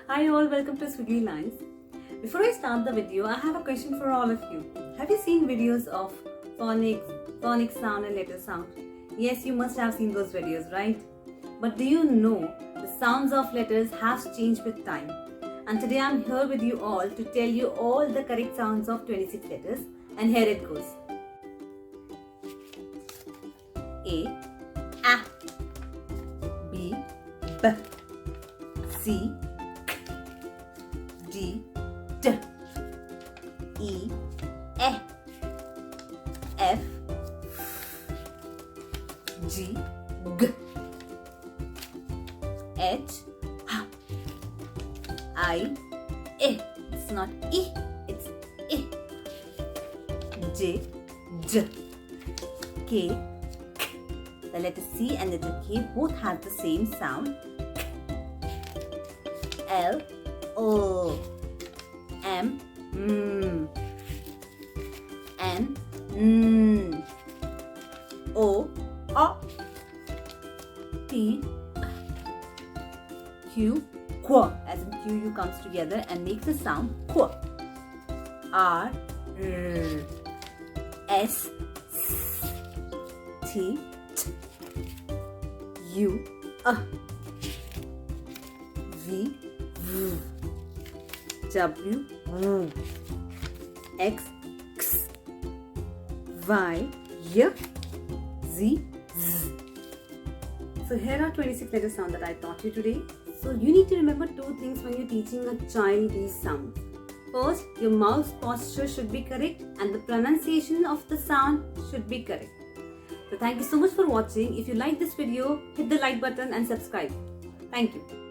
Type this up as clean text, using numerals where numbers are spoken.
Hi all, welcome to Squiggly Lines. Before I start the video, I have a question for all of you. Have you seen videos of phonic sound and letter sound? Yes, you must have seen those videos, right? But do you know the sounds of letters have changed with time? And today I'm here with you all to tell you all the correct sounds of 26 letters, and here it goes. A, B, B, C, D, D, E, F, G, G, H, I, it's not E, it's I, J, J, K, K. The letter C and letter K both have the same sound. L, O, M, N, O, P, Q, Qu, as in Q comes together and makes the sound Qu. R, S, T, U, V, W, X, Y, Z. So here are 26 letter sounds that I taught you today. So you need to remember two things when you're teaching a child these sounds. First, your mouth posture should be correct and the pronunciation of the sound should be correct. So thank you so much for watching. If you like this video, hit the like button and subscribe. Thank you.